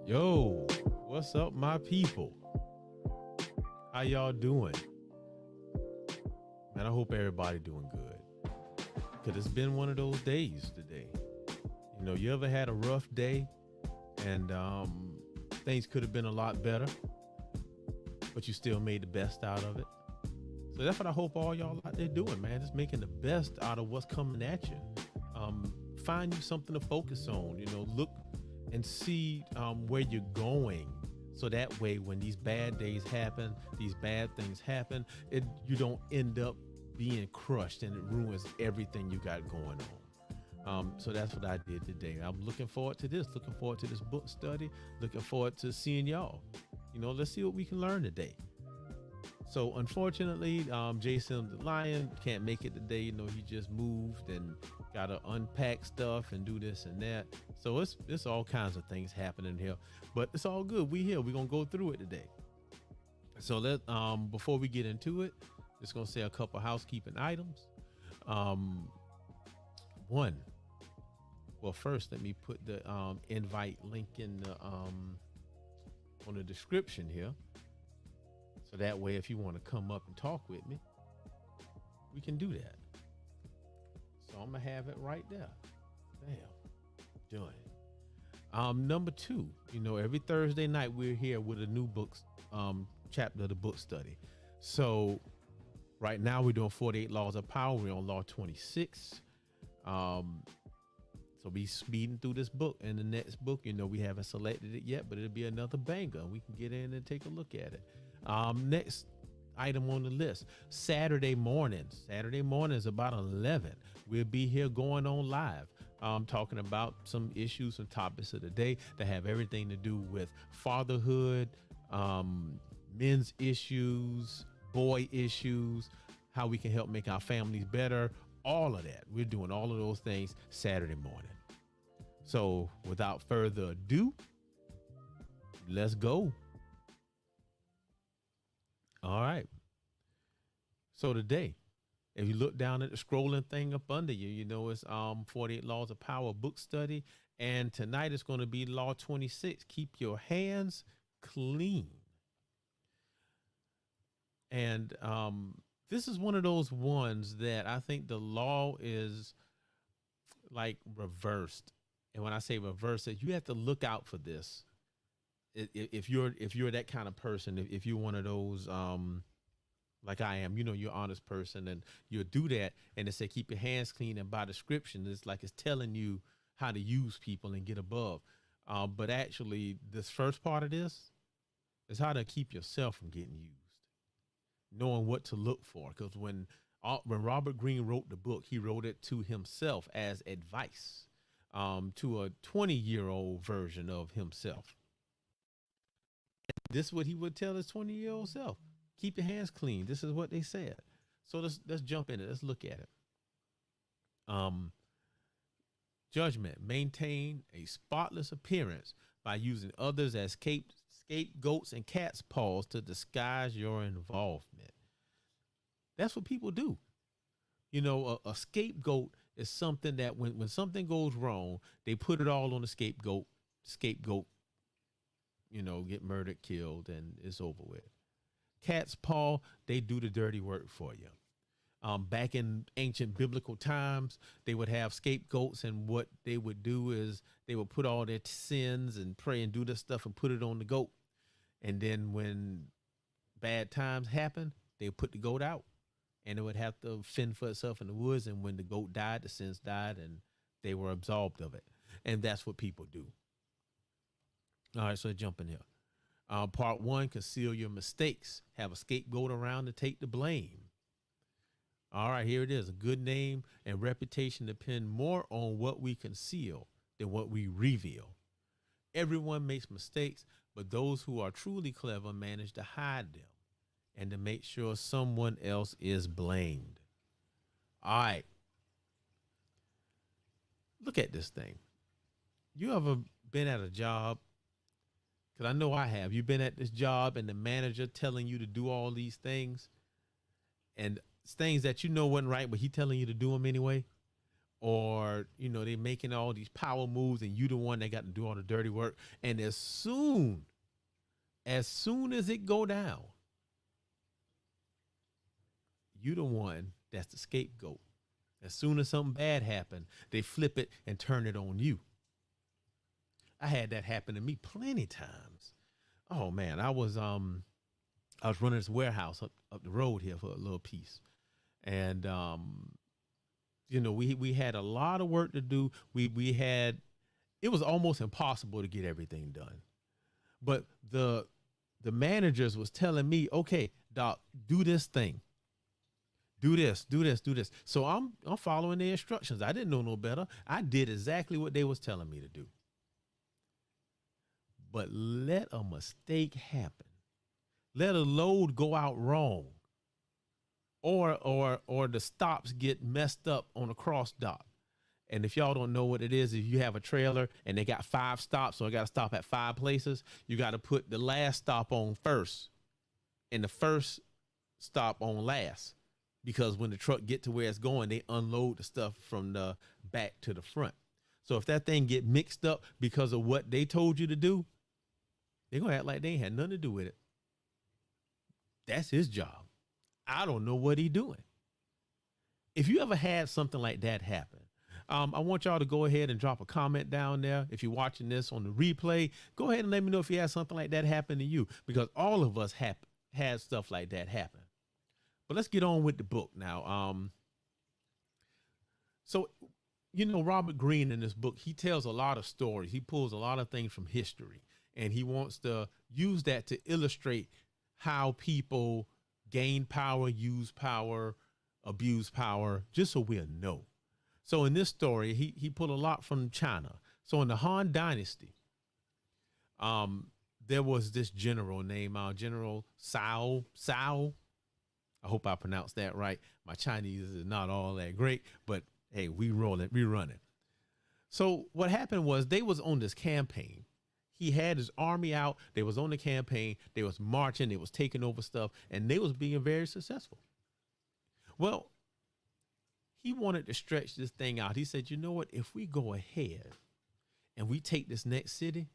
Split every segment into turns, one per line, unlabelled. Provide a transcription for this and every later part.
Yo, what's up, my people? How y'all doing? Man, I hope everybody doing good. Cause it's been one of those days today. You ever had a rough day and things could have been a lot better, but you still made the best out of it. So that's what I hope all y'all out there doing, man. Just making the best out of what's coming at you. Find you something to focus on. Look and see where you're going. So that way, when these bad days happen, these bad things happen, you don't end up being crushed and it ruins everything you got going on. So that's what I did today. I'm looking forward to this, book study, looking forward to seeing y'all. Let's see what we can learn today. So unfortunately, Jason the Lion can't make it today. He just moved and got to unpack stuff and do this and that. So it's all kinds of things happening here, but it's all good. We here. We're gonna go through it today. So before we get into it, just gonna say a couple housekeeping items. One. Well, first let me put the invite link in the on the description here. So that way, if you want to come up and talk with me, we can do that. So I'm gonna have it right there. Bam, done. Number two, every Thursday night we're here with a new books chapter of the book study. So right now we're doing 48 Laws of Power. We're on Law 26. So be speeding through this book. And the next book, we haven't selected it yet, but it'll be another banger. We can get in and take a look at it. Next item on the list, Saturday mornings about 11. We'll be here going on live, talking about some issues and topics of the day that have everything to do with fatherhood, men's issues, boy issues, how we can help make our families better, all of that. We're doing all of those things Saturday morning. So without further ado, let's go. All right. So today, if you look down at the scrolling thing up under you, it's 48 Laws of Power book study. And tonight it's going to be Law 26. Keep your hands clean. And this is one of those ones that I think the law is like reversed. And when I say reversed, you have to look out for this. If you're that kind of person, if you're one of those, like I am, you're an honest person and you'll do that. And it say, keep your hands clean. And by description, it's like, it's telling you how to use people and get above. But actually this first part of this is how to keep yourself from getting used, knowing what to look for. Because when Robert Greene wrote the book, he wrote it to himself as advice, to a 20-year-old version of himself. This is what he would tell his 20-year-old self. Keep your hands clean. This is what they said. So let's jump in it. Let's look at it. Judgment. Maintain a spotless appearance by using others as scapegoats and cat's paws to disguise your involvement. That's what people do. A scapegoat is something that when something goes wrong, they put it all on the scapegoat, get murdered, killed, and it's over with. Cat's paw, they do the dirty work for you. Back in ancient biblical times, they would have scapegoats, and what they would do is they would put all their sins and pray and do this stuff and put it on the goat. And then when bad times happen, they would put the goat out, and it would have to fend for itself in the woods. And when the goat died, the sins died, and they were absolved of it. And that's what people do. All right, so jump in here. Part one, conceal your mistakes. Have a scapegoat around to take the blame. All right, here it is. A good name and reputation depend more on what we conceal than what we reveal. Everyone makes mistakes, but those who are truly clever manage to hide them and to make sure someone else is blamed. All right. Look at this thing. You ever been at a job? Because I know I have. You've been at this job and the manager telling you to do all these things, and things that wasn't right, but he telling you to do them anyway. or they making all these power moves, and you the one that got to do all the dirty work. And as soon as it go down, you the one that's the scapegoat. As soon as something bad happened, they flip it and turn it on you. I had that happen to me plenty times. Oh man, I was running this warehouse up the road here for a little piece, and we had a lot of work to do. We had It was almost impossible to get everything done, but the managers was telling me, okay, Doc, do this thing, do this, do this, do this. So I'm following their instructions. I didn't know no better. I did exactly what they was telling me to do. But let a mistake happen, let a load go out wrong, or the stops get messed up on a cross dock. And if y'all don't know what it is, if you have a trailer and they got 5 stops, so I got to stop at 5 places, you got to put the last stop on first and the first stop on last, because when the truck get to where it's going, they unload the stuff from the back to the front. So if that thing get mixed up because of what they told you to do, they're going to act like they ain't had nothing to do with it. That's his job. I don't know what he doing. If you ever had something like that happen, I want y'all to go ahead and drop a comment down there. If you're watching this on the replay, go ahead and let me know if you had something like that happen to you, because all of us had stuff like that happen. But let's get on with the book now. So, Robert Greene in this book, he tells a lot of stories. He pulls a lot of things from history, and he wants to use that to illustrate how people gain power, use power, abuse power, just so we'll know. So in this story, he pulled a lot from China. So in the Han Dynasty, there was this general named General Cao. I hope I pronounced that right. My Chinese is not all that great, but hey, we running. So what happened was they was on this campaign. He had his army out. They was on the campaign. They was marching. They was taking over stuff, and they was being very successful. Well, he wanted to stretch this thing out. He said, you know what? If we go ahead and we take this next city,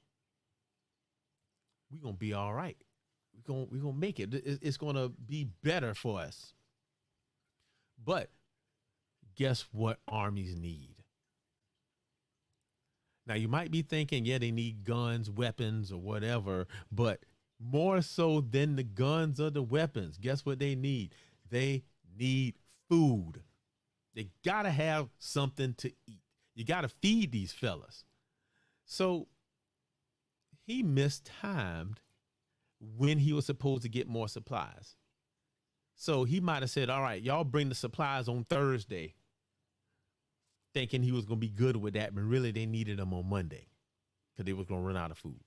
we're going to be all right. We're going to make it. It's going to be better for us. But guess what armies need? Now, you might be thinking, yeah, they need guns, weapons, or whatever, but more so than the guns or the weapons, guess what they need? They need food. They got to have something to eat. You got to feed these fellas. So he mistimed when he was supposed to get more supplies. So he might have said, all right, y'all bring the supplies on Thursday, thinking he was going to be good with that, but really they needed them on Monday because they was going to run out of food.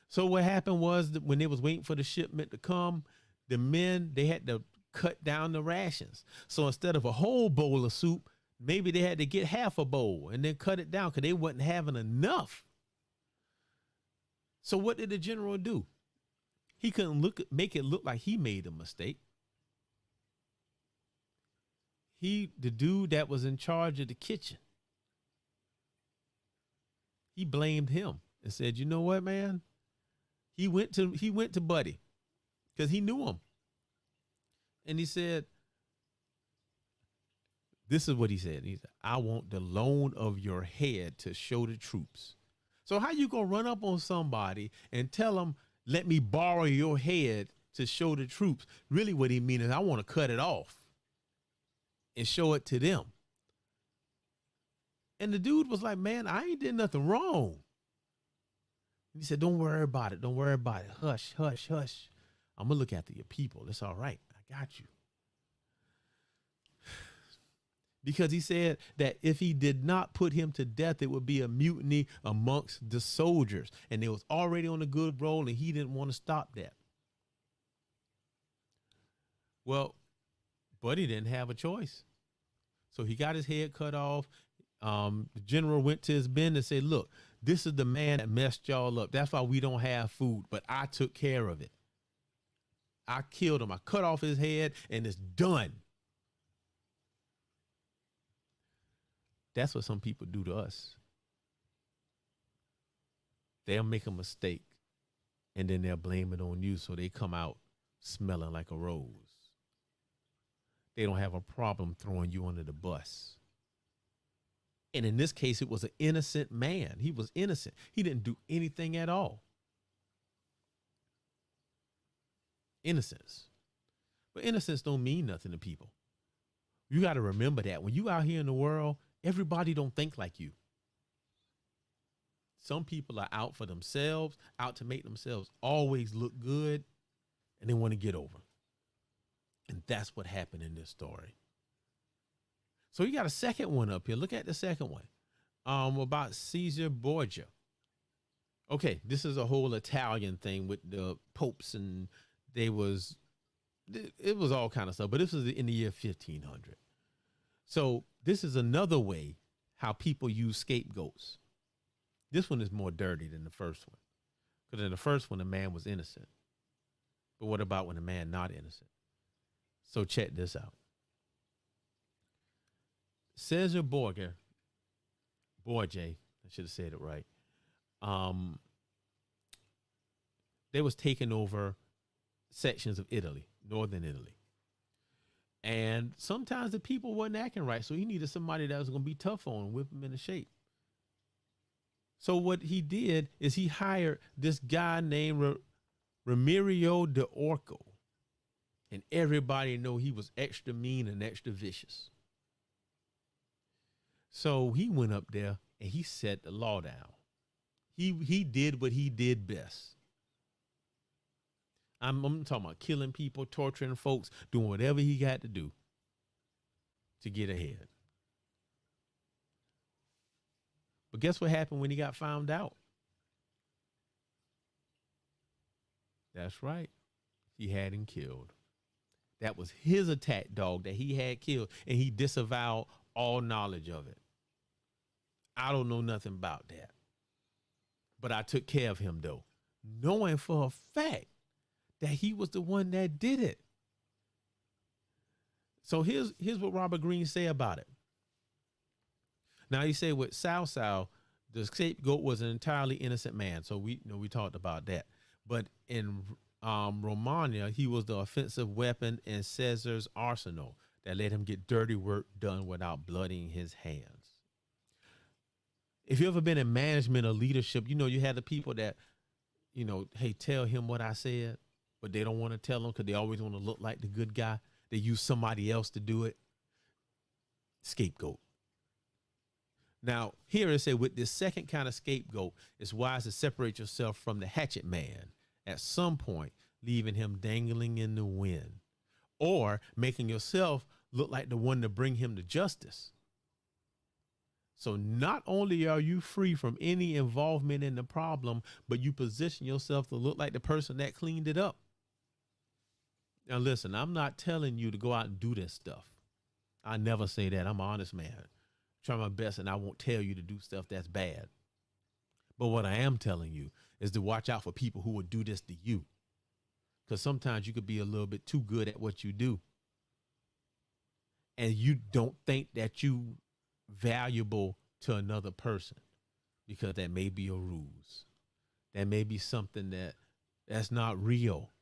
So what happened was that when they was waiting for the shipment to come, the men, they had to cut down the rations. So instead of a whole bowl of soup, maybe they had to get half a bowl and then cut it down because they wasn't having enough. So what did the general do? He couldn't make it look like he made a mistake. The dude that was in charge of the kitchen, he blamed him and said, you know what, man? He went to Buddy because he knew him. And he said, this is what he said. He said, I want the loan of your head to show the troops. So how you going to run up on somebody and tell them, let me borrow your head to show the troops? Really what he means is, I want to cut it off and show it to them. And the dude was like, man, I ain't did nothing wrong. He said, don't worry about it. Don't worry about it. Hush, hush, hush. I'm going to look after your people. It's all right. I got you. Because he said that if he did not put him to death, it would be a mutiny amongst the soldiers. And they was already on a good roll, and he didn't want to stop that. Well, Buddy didn't have a choice. So he got his head cut off. The general went to his men and said, look, this is the man that messed y'all up. That's why we don't have food, but I took care of it. I killed him. I cut off his head, and it's done. That's what some people do to us. They'll make a mistake and then they'll blame it on you. So they come out smelling like a rose. They don't have a problem throwing you under the bus. And in this case, it was an innocent man. He was innocent. He didn't do anything at all. Innocence. But innocence don't mean nothing to people. You got to remember that when you out here in the world, everybody don't think like you. Some people are out for themselves, out to make themselves always look good, and they want to get over. And that's what happened in this story. So you got a second one up here. Look at the second one. About Caesar Borgia. Okay, this is a whole Italian thing with the popes, and it was all kind of stuff, but this was in the year 1500. So this is another way how people use scapegoats. This one is more dirty than the first one, because in the first one, the man was innocent. But what about when the man not innocent? So check this out. Caesar Borgia, I should have said it right. They was taking over sections of Italy, northern Italy. And sometimes the people wasn't acting right. So he needed somebody that was going to be tough on him, whip him into shape. So what he did is he hired this guy named Ramirio de Orco. And everybody know he was extra mean and extra vicious. So he went up there and he set the law down. He did what he did best. I'm talking about killing people, torturing folks, doing whatever he got to do to get ahead. But guess what happened when he got found out? That's right. He had him killed. That was his attack dog that he had killed, and he disavowed all knowledge of it. I don't know nothing about that. But I took care of him, though, knowing for a fact that he was the one that did it. So here's what Robert Greene say about it. Now, he said with Sao, the scapegoat was an entirely innocent man. So we talked about that. But in Romagna, he was the offensive weapon in Caesar's arsenal that let him get dirty work done without blooding his hands. If you ever been in management or leadership, you had the people that, hey, tell him what I said, but they don't want to tell him because they always want to look like the good guy. They use somebody else to do it. Scapegoat. Now, here it said with this second kind of scapegoat, it's wise to separate yourself from the hatchet man at some point, leaving him dangling in the wind, or making yourself look like the one to bring him to justice. So not only are you free from any involvement in the problem, but you position yourself to look like the person that cleaned it up. Now, listen, I'm not telling you to go out and do this stuff. I never say that. I'm an honest man. Try my best, and I won't tell you to do stuff that's bad. But what I am telling you is to watch out for people who will do this to you. Because sometimes you could be a little bit too good at what you do. And you don't think that you valuable to another person because that may be a ruse. That may be something that's not real.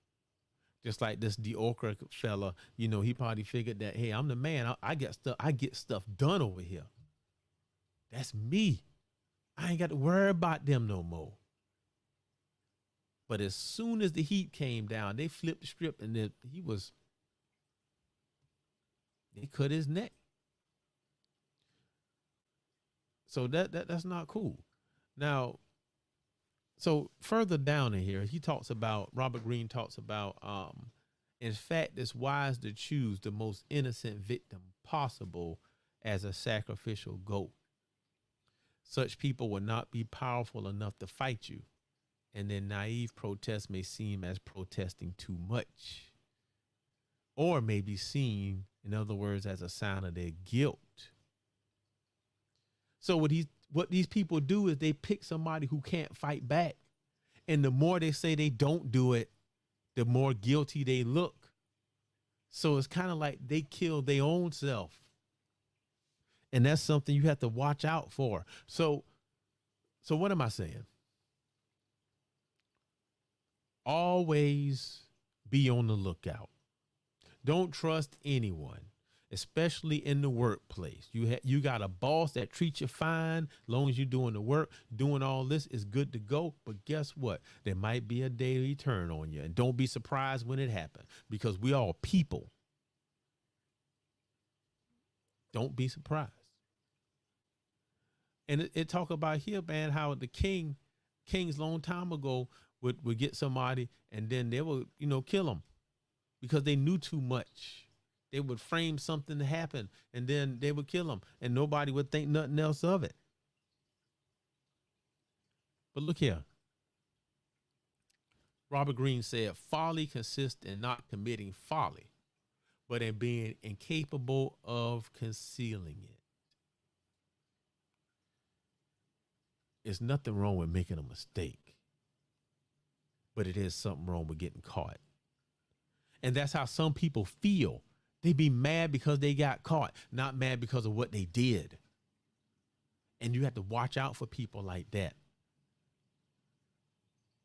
Just like this DeOrca fella, he probably figured that, hey, I'm the man. I get stuff done over here. That's me. I ain't got to worry about them no more. But as soon as the heat came down, they flipped the script and they cut his neck. So that's not cool. Now, so further down in here, Robert Greene talks about, in fact, it's wise to choose the most innocent victim possible as a sacrificial goat. Such people will not be powerful enough to fight you, and their naive protest may seem as protesting too much, or may be seen, in other words, as a sign of their guilt. So what these people do is they pick somebody who can't fight back. And the more they say they don't do it, the more guilty they look. So it's kind of like they kill their own self. And that's something you have to watch out for. So what am I saying? Always be on the lookout. Don't trust anyone, especially in the workplace. You got a boss that treats you fine, as long as you're doing the work, doing all this is good to go. But guess what? There might be a day to return on you, and don't be surprised when it happens, because we all people. Don't be surprised. And it talk about here, man, how the kings long time ago would get somebody and then they would, kill them because they knew too much. They would frame something to happen and then they would kill them and nobody would think nothing else of it. But look here. Robert Greene said, folly consists in not committing folly, but in being incapable of concealing it. There's nothing wrong with making a mistake, but it is something wrong with getting caught. And that's how some people feel. They be mad because they got caught, not mad because of what they did. And you have to watch out for people like that.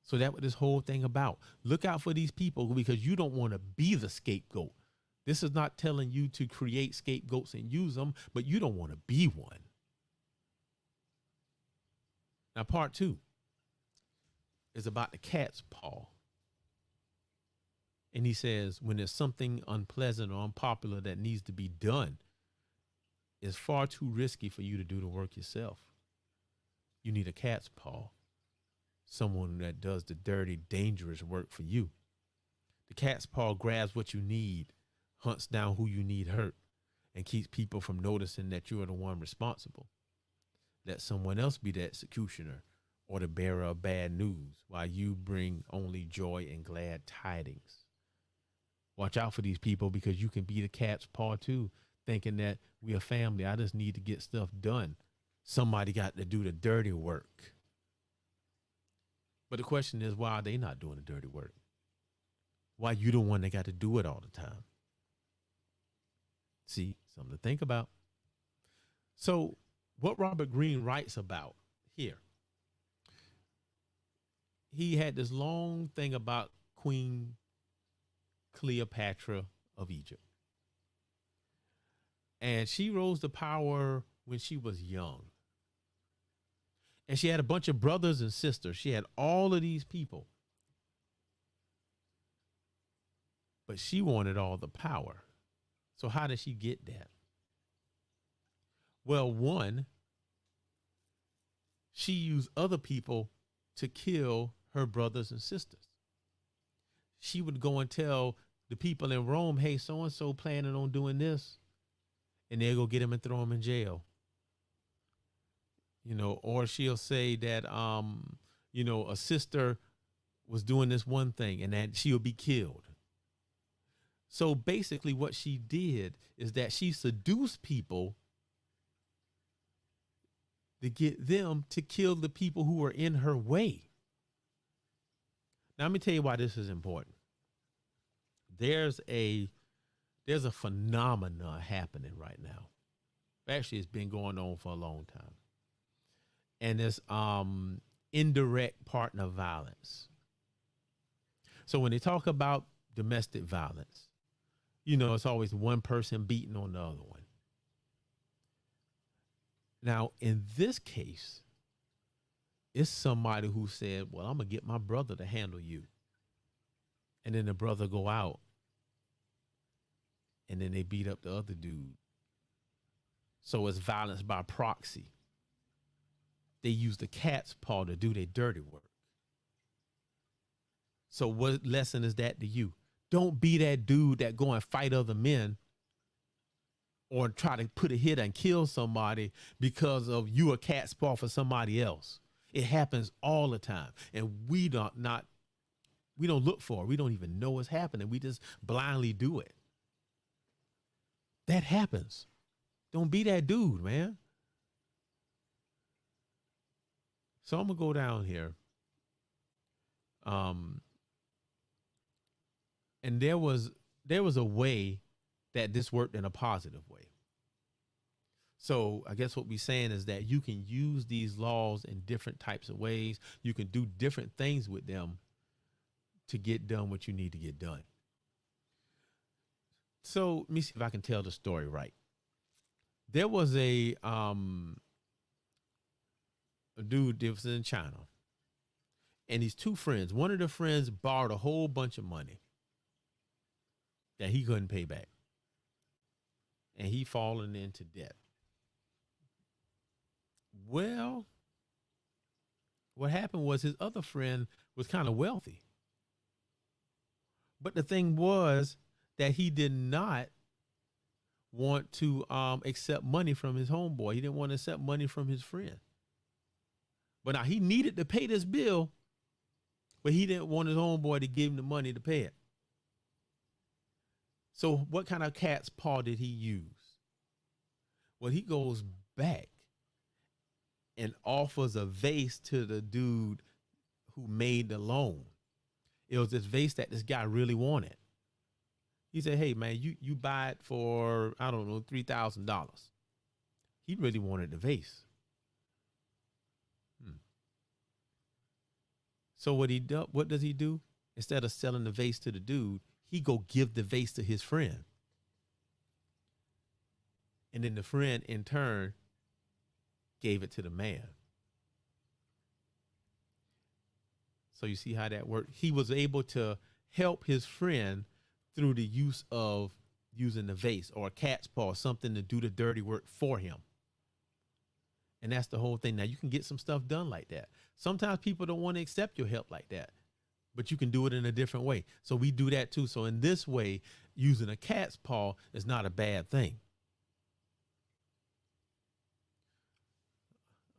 So that's what this whole thing about. Look out for these people because you don't want to be the scapegoat. This is not telling you to create scapegoats and use them, but you don't want to be one. Now, part 2 is about the cat's paw. And he says, when there's something unpleasant or unpopular that needs to be done, it's far too risky for you to do the work yourself. You need a cat's paw, someone that does the dirty, dangerous work for you. The cat's paw grabs what you need, hunts down who you need hurt, and keeps people from noticing that you are the one responsible. Let someone else be the executioner or the bearer of bad news while you bring only joy and glad tidings. Watch out for these people because you can be the cat's paw too, thinking that we are family. I just need to get stuff done. Somebody got to do the dirty work. But the question is, why are they not doing the dirty work? Why you the one that got to do it all the time? See, something to think about. So what Robert Greene writes about here, he had this long thing about Queen Cleopatra of Egypt. And she rose to power when she was young. And she had a bunch of brothers and sisters. She had all of these people. But she wanted all the power. So how did she get that? Well, one, she used other people to kill her brothers and sisters. She would go and tell the people in Rome, hey, so-and-so planning on doing this. And they'll go get him and throw him in jail. Or she'll say that, a sister was doing this one thing and that she'll be killed. So basically what she did is that she seduced people to get them to kill the people who were in her way. Now, let me tell you why this is important. There's a phenomenon happening right now. Actually, it's been going on for a long time. And it's indirect partner violence. So when they talk about domestic violence, it's always one person beating on the other one. Now, in this case, it's somebody who said, well, I'm going to get my brother to handle you. And then the brother go out and then they beat up the other dude. So it's violence by proxy. They use the cat's paw to do their dirty work. So what lesson is that to you? Don't be that dude that go and fight other men or try to put a hit and kill somebody because of you a cat's paw for somebody else. It happens all the time. And we don't look for it. We don't even know what's happening. We just blindly do it. That happens. Don't be that dude, man. So I'm going to go down here. And there was a way that this worked in a positive way. So I guess what we're saying is that you can use these laws in different types of ways. You can do different things with them to get done what you need to get done. So let me see if I can tell the story right. There was a dude that was in China, and these two friends. One of the friends borrowed a whole bunch of money that he couldn't pay back, and he fallen into debt. Well, what happened was his other friend was kind of wealthy, but the thing was that he did not want to accept money from his homeboy. He didn't want to accept money from his friend. But now he needed to pay this bill, but he didn't want his homeboy to give him the money to pay it. So what kind of cat's paw did he use? Well, he goes back and offers a vase to the dude who made the loan. It was this vase that this guy really wanted. He said, hey, man, you buy it for, I don't know, $3,000. He really wanted the vase. So what does he do? Instead of selling the vase to the dude, he go give the vase to his friend. And then the friend, in turn, gave it to the man. So you see how that worked? He was able to help his friend through the use of using the vase or a cat's paw, something to do the dirty work for him. And that's the whole thing. Now, you can get some stuff done like that. Sometimes people don't want to accept your help like that, but you can do it in a different way. So we do that too. So in this way, using a cat's paw is not a bad thing.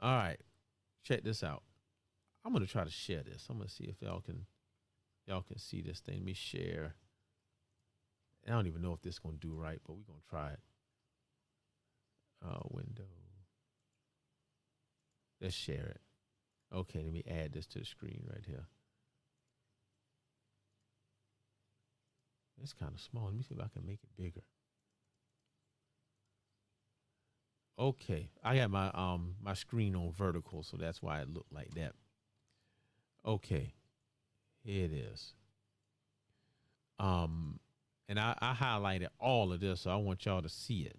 All right, check this out. I'm going to try to share this. I'm going to see if y'all can see this thing. Let me share. I don't even know if this is going to do right, but we're going to try it. Window. Let's share it. Okay, let me add this to the screen right here. It's kind of small. Let me see if I can make it bigger. Okay, I got my screen on vertical, so that's why it looked like that. Okay, here it is. And I highlighted all of this, so I want y'all to see it.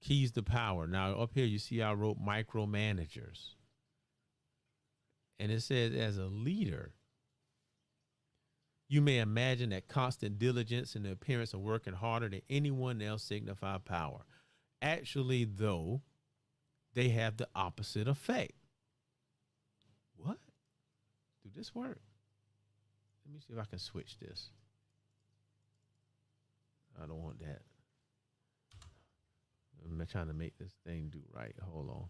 Keys to power. Now up here, you see I wrote micromanagers. And it says, as a leader, you may imagine that constant diligence and the appearance of working harder than anyone else signify power. Actually, though, they have the opposite effect. What? Do this work? Let me see if I can switch this. I don't want that. I'm trying to make this thing do right. Hold on.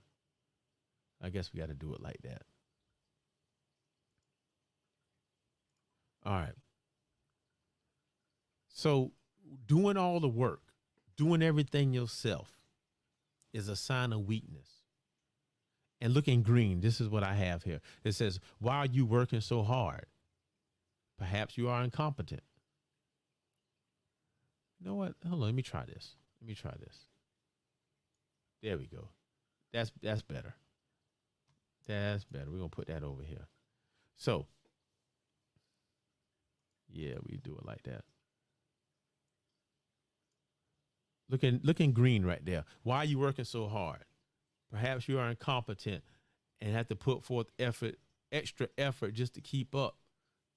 I guess we got to do it like that. All right. So doing all the work, doing everything yourself is a sign of weakness. And looking green, this is what I have here. It says, why are you working so hard? Perhaps you are incompetent. You know what? Hold on. Let me try this. There we go. That's better. That's better. We're going to put that over here. So, yeah, we do it like that. Looking green right there. Why are you working so hard? Perhaps you are incompetent and have to put forth extra effort just to keep up.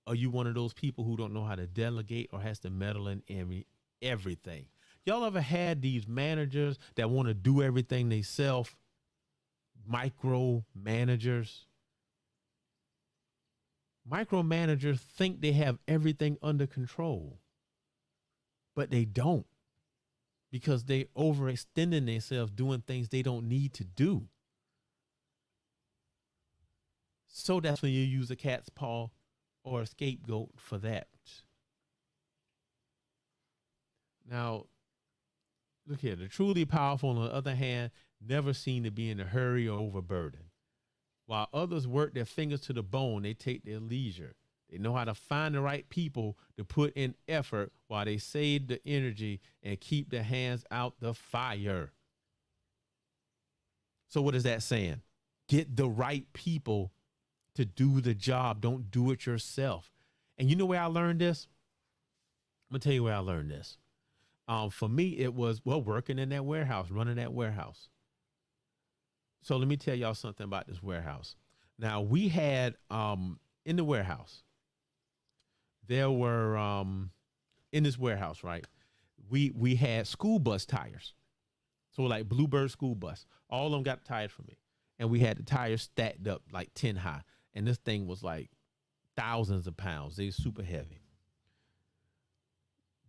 Are you one of those people who don't know how to delegate or has to meddle in everything? Y'all ever had these managers that want to do everything themselves? Micromanagers. Micromanagers think they have everything under control, but they don't, because they overextending themselves doing things they don't need to do. So that's when you use a cat's paw or a scapegoat for that. Now, look here. The truly powerful, on the other hand, never seem to be in a hurry or overburdened. While others work their fingers to the bone, they take their leisure. They know how to find the right people to put in effort while they save the energy and keep their hands out the fire. So what is that saying? Get the right people to do the job. Don't do it yourself. And you know where I learned this? I'm gonna tell you where I learned this. For me, it was, well, working in that warehouse, running that warehouse. So let me tell y'all something about this warehouse. Now we had in the warehouse, there were in this warehouse, right? We had school bus tires. So like Bluebird school bus, all of them got tires from me. And we had the tires stacked up like 10 high. And this thing was like thousands of pounds. They were super heavy.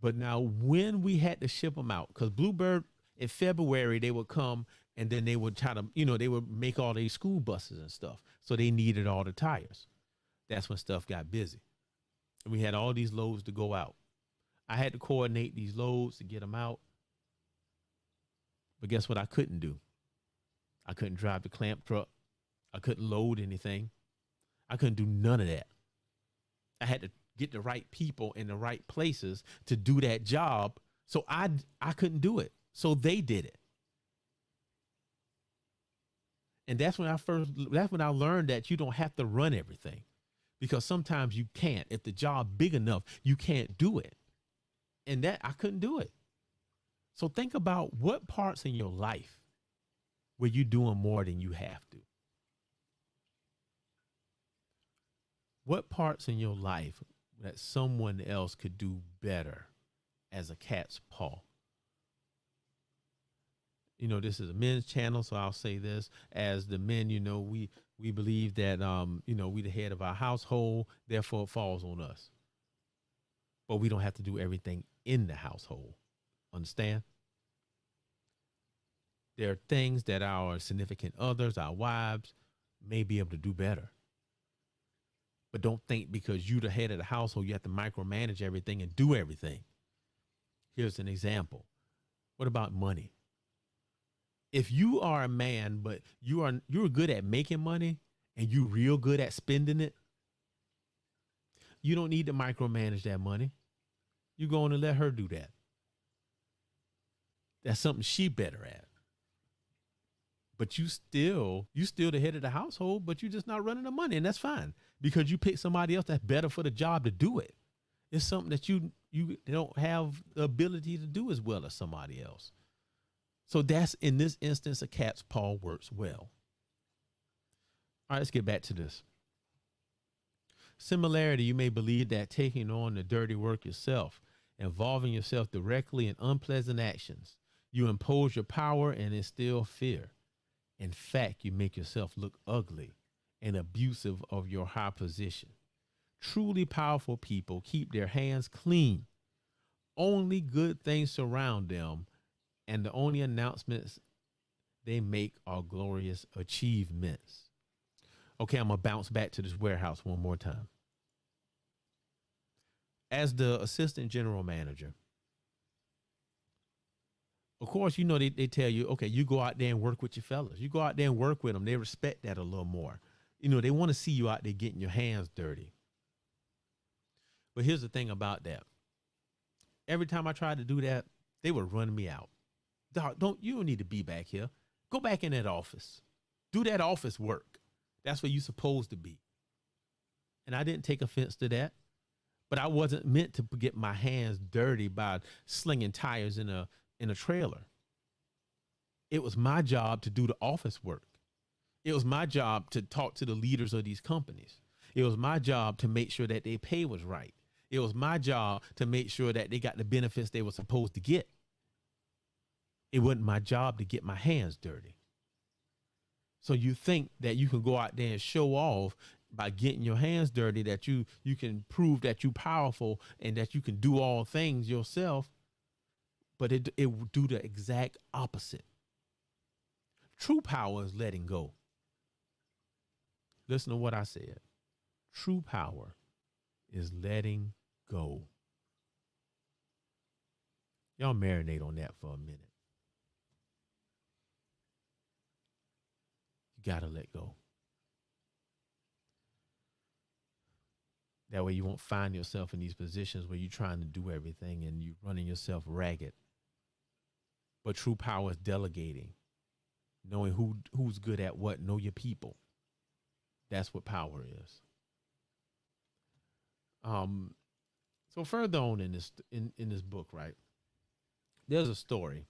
But now when we had to ship them out, because Bluebird in February, they would come and then they would try to, they would make all these school buses and stuff. So they needed all the tires. That's when stuff got busy. And we had all these loads to go out. I had to coordinate these loads to get them out. But guess what I couldn't do? I couldn't drive the clamp truck. I couldn't load anything. I couldn't do none of that. I had to get the right people in the right places to do that job. So I couldn't do it. So they did it. And that's when I learned that you don't have to run everything, because sometimes you can't. If the job big enough, you can't do it. And that I couldn't do it. So think about what parts in your life where you're doing more than you have to. What parts in your life that someone else could do better as a cat's paw? This is a men's channel, so I'll say this. As the men, we believe that, we the head of our household, therefore it falls on us. But we don't have to do everything in the household. Understand? There are things that our significant others, our wives, may be able to do better. But don't think because you're the head of the household, you have to micromanage everything and do everything. Here's an example. What about money? If you are a man, but you're good at making money and you're real good at spending it, you don't need to micromanage that money. You're going to let her do that. That's something she better at. But you still the head of the household, but you're just not running the money, and that's fine because you pick somebody else that's better for the job to do it. It's something that you don't have the ability to do as well as somebody else. So that's, in this instance, a cat's paw works well. All right, let's get back to this. Similarity, you may believe that taking on the dirty work yourself, involving yourself directly in unpleasant actions, you impose your power and instill fear. In fact, you make yourself look ugly and abusive of your high position. Truly powerful people keep their hands clean. Only good things surround them, and the only announcements they make are glorious achievements. Okay, I'm going to bounce back to this warehouse one more time. As the assistant general manager, of course, they tell you, okay, you go out there and work with your fellas. You go out there and work with them. They respect that a little more. They want to see you out there getting your hands dirty. But here's the thing about that. Every time I tried to do that, they would run me out. Dog, you don't need to be back here. Go back in that office. Do that office work. That's where you're supposed to be. And I didn't take offense to that. But I wasn't meant to get my hands dirty by slinging tires in a trailer. It was my job to do the office work. It was my job to talk to the leaders of these companies. It was my job to make sure that their pay was right. It was my job to make sure that they got the benefits they were supposed to get. It wasn't my job to get my hands dirty. So you think that you can go out there and show off by getting your hands dirty, that you can prove that you're powerful and that you can do all things yourself, but it will do the exact opposite. True power is letting go. Listen to what I said. True power is letting go. Y'all marinate on that for a minute. You got to let go. That way you won't find yourself in these positions where you're trying to do everything and you're running yourself ragged. But true power is delegating, knowing who's good at what, know your people. That's what power is. So further on in this book, right, there's a story.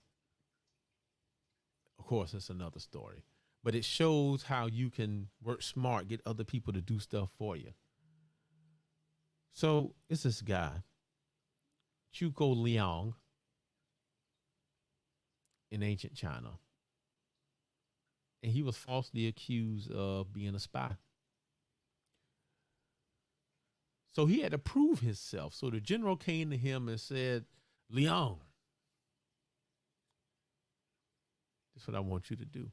Of course, it's another story, but it shows how you can work smart, get other people to do stuff for you. So it's this guy, Zhuge Liang, in ancient China. And he was falsely accused of being a spy. So he had to prove himself. So the general came to him and said, Liang, this is what I want you to do.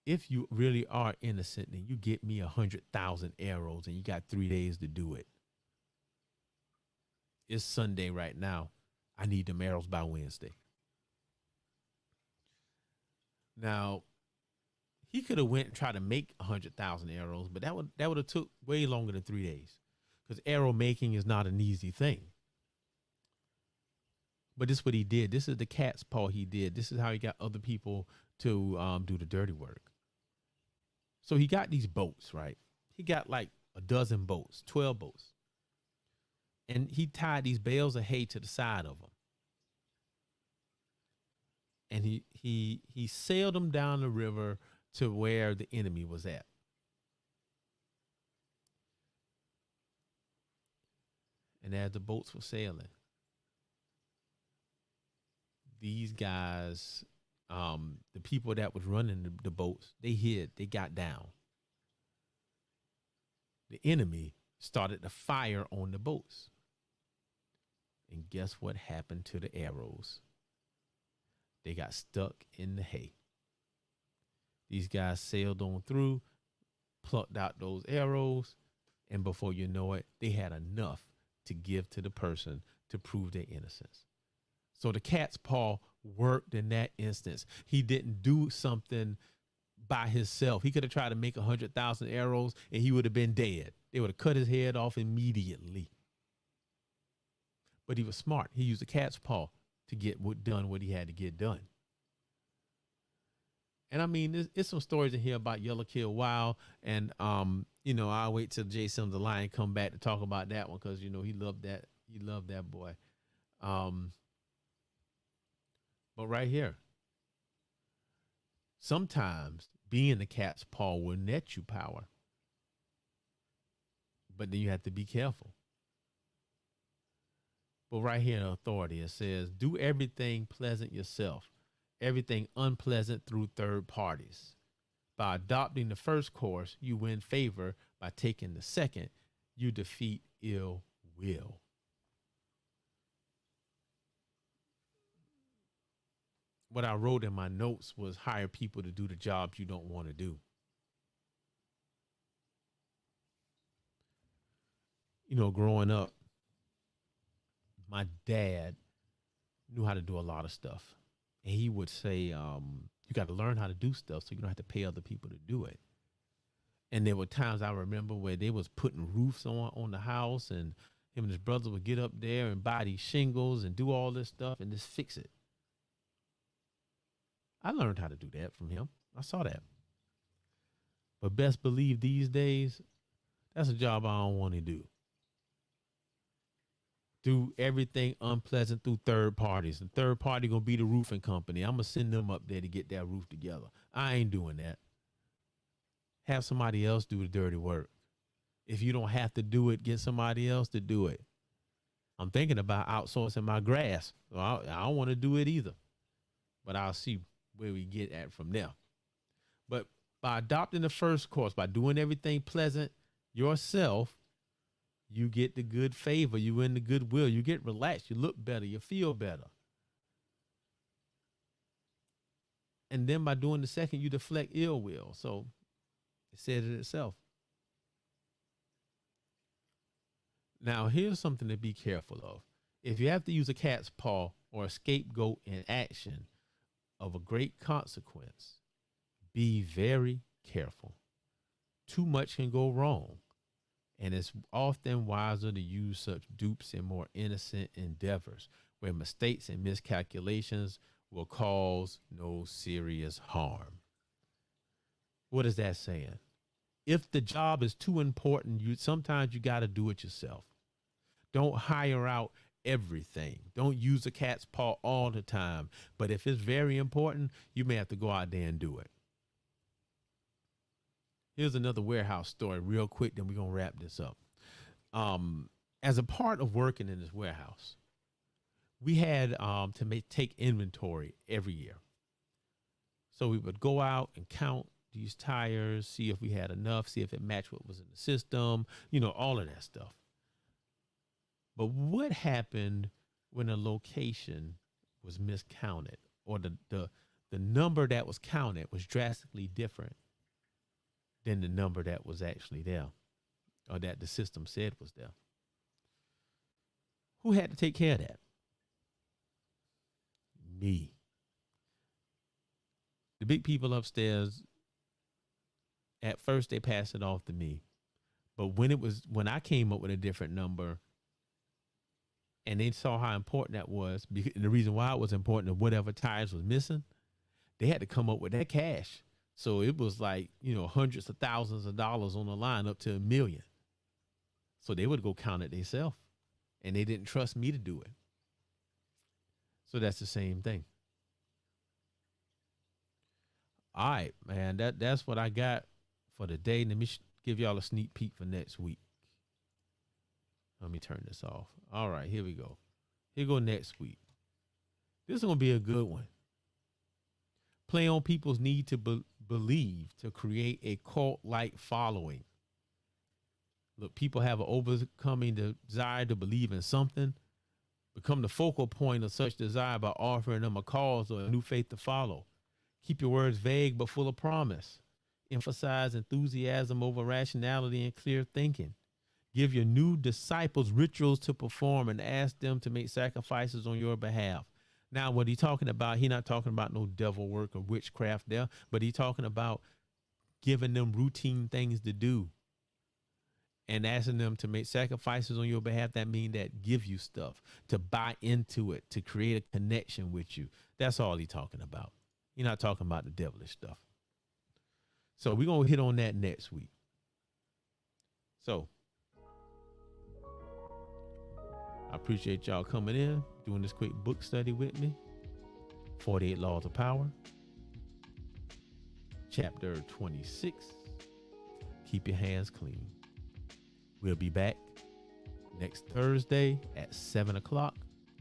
If you really are innocent, then you get me 100,000 arrows and you got 3 days to do it. It's Sunday right now. I need them arrows by Wednesday. Now, he could have went and tried to make 100,000 arrows, but that would have took way longer than 3 days, because arrow making is not an easy thing. But this is what he did. This is the cat's paw he did. This is how he got other people to do the dirty work. So he got these boats, right? He got like a dozen boats, 12 boats. And he tied these bales of hay to the side of them. And he sailed them down the river to where the enemy was at. And as the boats were sailing, these guys, the people that was running the boats, they hid, they got down. The enemy started to fire on the boats. And guess what happened to the arrows? They got stuck in the hay. These guys sailed on through, plucked out those arrows, and before you know it, they had enough to give to the person to prove their innocence. So the cat's paw worked in that instance. He didn't do something by himself. He could have tried to make 100,000 arrows and he would have been dead. They would have cut his head off immediately. But he was smart. He used the cat's paw to get done what he had to get done. And I mean, it's some stories in here about Yellow Kill Wild. And, I'll wait till Jay Sims the Lion come back to talk about that one, because, he loved that. He loved that boy. But right here, sometimes being the cat's paw will net you power. But then you have to be careful. But right here in authority, it says, do everything pleasant yourself, everything unpleasant through third parties. By adopting the first course, you win favor. By taking the second, you defeat ill will. What I wrote in my notes was hire people to do the jobs you don't want to do. Growing up, my dad knew how to do a lot of stuff. And he would say, you got to learn how to do stuff so you don't have to pay other people to do it. And there were times I remember where they was putting roofs on the house, and him and his brother would get up there and buy these shingles and do all this stuff and just fix it. I learned how to do that from him. I saw that. But best believe these days, that's a job I don't want to do. Do everything unpleasant through third parties. The third party going to be the roofing company. I'm going to send them up there to get that roof together. I ain't doing that. Have somebody else do the dirty work. If you don't have to do it, get somebody else to do it. I'm thinking about outsourcing my grass. So I don't want to do it either. But I'll see where we get at from there. But by adopting the first course, by doing everything pleasant yourself, you get the good favor. You win the goodwill. You get relaxed. You look better. You feel better. And then by doing the second, you deflect ill will. So it said it itself. Now, here's something to be careful of. If you have to use a cat's paw or a scapegoat in action of a great consequence, be very careful. Too much can go wrong. and it's often wiser to use such dupes in more innocent endeavors where mistakes and miscalculations will cause no serious harm. What is that saying? If the job is too important, sometimes you got to do it yourself. Don't hire out everything. Don't use a cat's paw all the time. But if it's very important, you may have to go out there and do it. Here's another warehouse story real quick, then we're going to wrap this up. As a part of working in this warehouse, we had to take inventory every year. So we would go out and count these tires, see if we had enough, see if it matched what was in the system, all of that stuff. But what happened when a location was miscounted, or the number that was counted was drastically different than the number that was actually there, or that the system said was there? Who had to take care of that? Me. The big people upstairs, at first they passed it off to me. But when I came up with a different number and they saw how important that was, and the reason why it was important of whatever tires was missing, they had to come up with that cash. So it was like, hundreds of thousands of dollars on the line, up to $1 million. So they would go count it themselves, and they didn't trust me to do it. So that's the same thing. All right, man, that's what I got for the day. Let me give y'all a sneak peek for next week. Let me turn this off. All right, here we go. Here go next week. This is going to be a good one. Play on people's need to believe to create a cult-like following. Look, people have an overcoming desire to believe in something. Become the focal point of such desire by offering them a cause or a new faith to follow. Keep your words vague but full of promise. Emphasize enthusiasm over rationality and clear thinking. Give your new disciples rituals to perform and ask them to make sacrifices on your behalf. Now, what he's talking about, he's not talking about no devil work or witchcraft there, but he's talking about giving them routine things to do and asking them to make sacrifices on your behalf. That means that give you stuff, to buy into it, to create a connection with you. That's all he's talking about. He's not talking about the devilish stuff. So we're going to hit on that next week. So I appreciate y'all coming in, doing this quick book study with me. 48 Laws of Power. Chapter 26. Keep your hands clean. We'll be back next Thursday at 7 o'clock.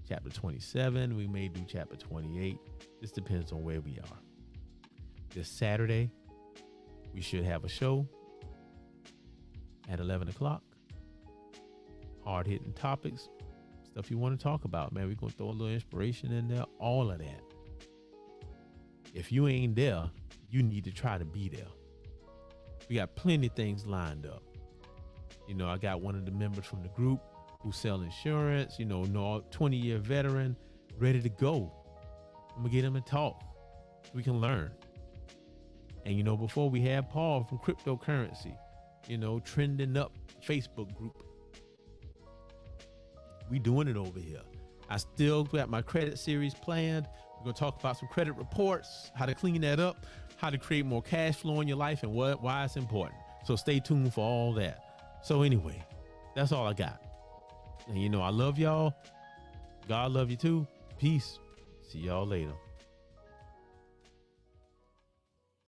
Chapter 27. We may do chapter 28. This depends on where we are. This Saturday, we should have a show at 11 o'clock. Hard-hitting topics. Stuff you want to talk about, man. We're going to throw a little inspiration in there. All of that. If you ain't there, you need to try to be there. We got plenty of things lined up. I got one of the members from the group who sell insurance, 20-year veteran, ready to go. I'm going to get him to talk. We can learn. And, before we had Paul from Cryptocurrency, trending up Facebook group. We doing it over here. I still got my credit series planned. We're going to talk about some credit reports, how to clean that up, how to create more cash flow in your life, and why it's important. So stay tuned for all that. So anyway, that's all I got. And I love y'all. God love you too. Peace. See y'all later.